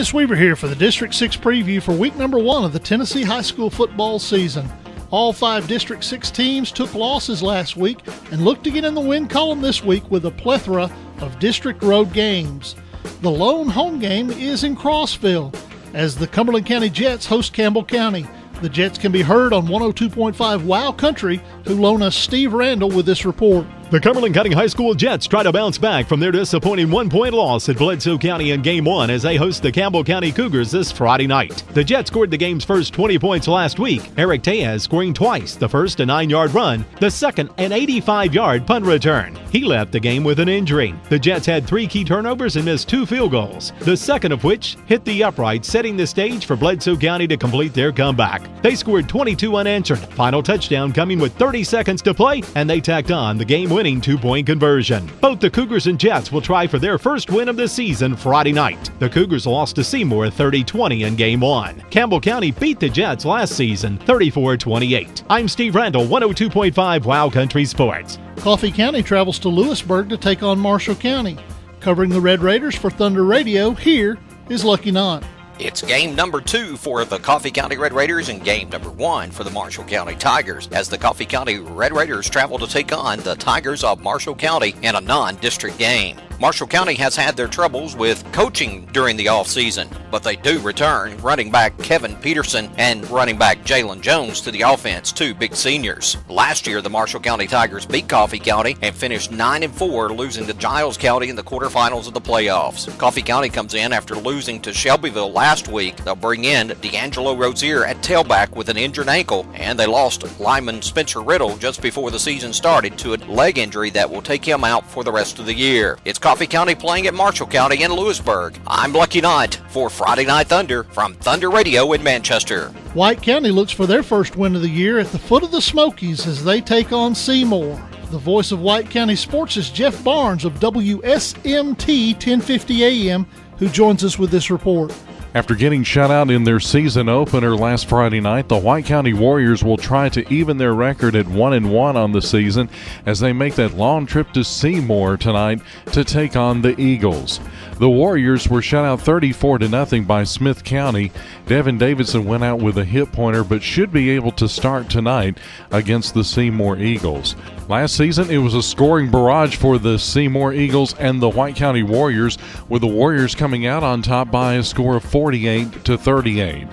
Dennis Weaver here for the District 6 preview for week number 1 of the Tennessee high school football season. All 5 District 6 teams took losses last week and look to get in the win column this week with a plethora of district road games. The lone home game is in Crossville as the Cumberland County Jets host Campbell County. The Jets can be heard on 102.5 Wow Country, who loan us Steve Randall with this report. The Cumberland County High School Jets try to bounce back from their disappointing 1-point loss at Bledsoe County in Game 1 as they host the Campbell County Cougars this Friday night. The Jets scored the game's first 20 points last week, Eric Tejas scoring twice, the first a 9-yard run, the second an 85-yard punt return. He left the game with an injury. The Jets had 3 key turnovers and missed 2 field goals, the second of which hit the upright, setting the stage for Bledsoe County to complete their comeback. They scored 22 unanswered, final touchdown coming with 30 seconds to play, and they tacked on the game-winning 2-point conversion. Both the Cougars and Jets will try for their first win of the season Friday night. The Cougars lost to Seymour 30-20 in Game 1. Campbell County beat the Jets last season 34-28. I'm Steve Randall, 102.5 Wow Country Sports. Coffee County travels to Lewisburg to take on Marshall County. Covering the Red Raiders for Thunder Radio, here is Lucky Knott. It's game number 2 for the Coffee County Red Raiders and game number 1 for the Marshall County Tigers as the Coffee County Red Raiders travel to take on the Tigers of Marshall County in a non-district game. Marshall County has had their troubles with coaching during the offseason, but they do return running back Kevin Peterson and running back Jalen Jones to the offense, 2 big seniors. Last year, the Marshall County Tigers beat Coffee County and finished 9-4, losing to Giles County in the quarterfinals of the playoffs. Coffee County comes in after losing to Shelbyville last week. They'll bring in D'Angelo Rozier at tailback with an injured ankle, and they lost lineman Spencer Riddle just before the season started to a leg injury that will take him out for the rest of the year. It's Coffee County playing at Marshall County in Lewisburg. I'm Lucky Knott for Friday Night Thunder from Thunder Radio in Manchester. White County looks for their first win of the year at the foot of the Smokies as they take on Seymour. The voice of White County Sports is Jeff Barnes of WSMT 1050 AM, who joins us with this report. After getting shut out in their season opener last Friday night, the White County Warriors will try to even their record at 1-1 on the season as they make that long trip to Seymour tonight to take on the Eagles. The Warriors were shut out 34-0 by Smith County. Devin Davidson went out with a hip pointer but should be able to start tonight against the Seymour Eagles. Last season, it was a scoring barrage for the Seymour Eagles and the White County Warriors, with the Warriors coming out on top by a score of 48-38.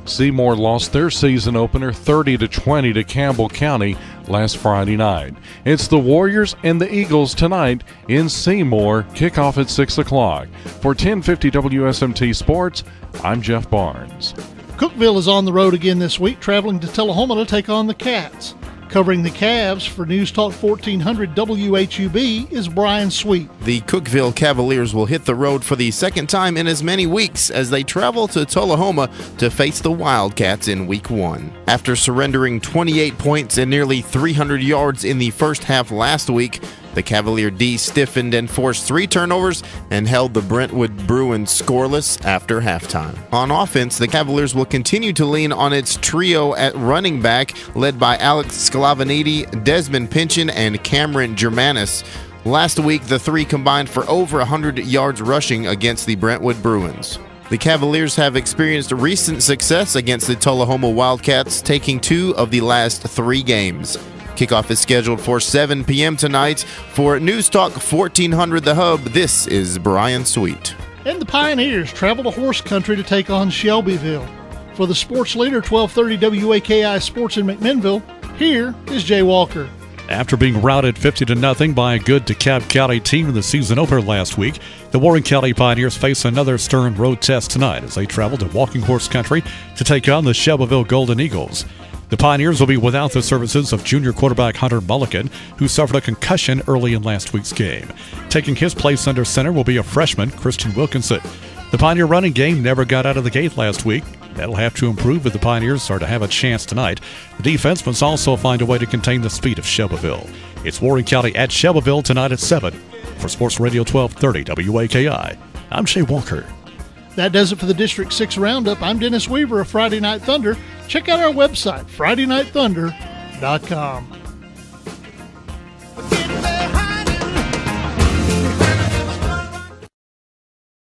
Seymour lost their season opener 30-20 to Campbell County last Friday night. It's the Warriors and the Eagles tonight in Seymour. Kickoff at 6 o'clock. For 1050 WSMT Sports, I'm Jeff Barnes. Cookeville is on the road again this week, traveling to Tullahoma to take on the Cats. Covering the Cavs for News Talk 1400 WHUB is Brian Sweet. The Cookeville Cavaliers will hit the road for the second time in as many weeks as they travel to Tullahoma to face the Wildcats in Week 1. After surrendering 28 points and nearly 300 yards in the first half last week, the Cavalier D stiffened and forced 3 turnovers and held the Brentwood Bruins scoreless after halftime. On offense, the Cavaliers will continue to lean on its trio at running back, led by Alex Sclavaniti, Desmond Pinchin, and Cameron Germanis. Last week, the 3 combined for over 100 yards rushing against the Brentwood Bruins. The Cavaliers have experienced recent success against the Tullahoma Wildcats, taking 2 of the last 3 games. Kickoff is scheduled for 7 p.m. tonight. For News Talk 1400 The Hub, this is Brian Sweet. And the Pioneers travel to Horse Country to take on Shelbyville. For the sports leader, 1230 WAKI Sports in McMinnville, here is Jay Walker. After being routed 50-0 by a good DeKalb County team in the season opener last week, the Warren County Pioneers face another stern road test tonight as they travel to Walking Horse Country to take on the Shelbyville Golden Eagles. The Pioneers will be without the services of junior quarterback Hunter Mulligan, who suffered a concussion early in last week's game. Taking his place under center will be a freshman, Christian Wilkinson. The Pioneer running game never got out of the gate last week. That'll have to improve if the Pioneers are to have a chance tonight. The defense must also find a way to contain the speed of Shelbyville. It's Warren County at Shelbyville tonight at 7. For Sports Radio 1230 WAKI, I'm Jay Walker. That does it for the District 6 Roundup. I'm Dennis Weaver of Friday Night Thunder. Check out our website, FridayNightThunder.com.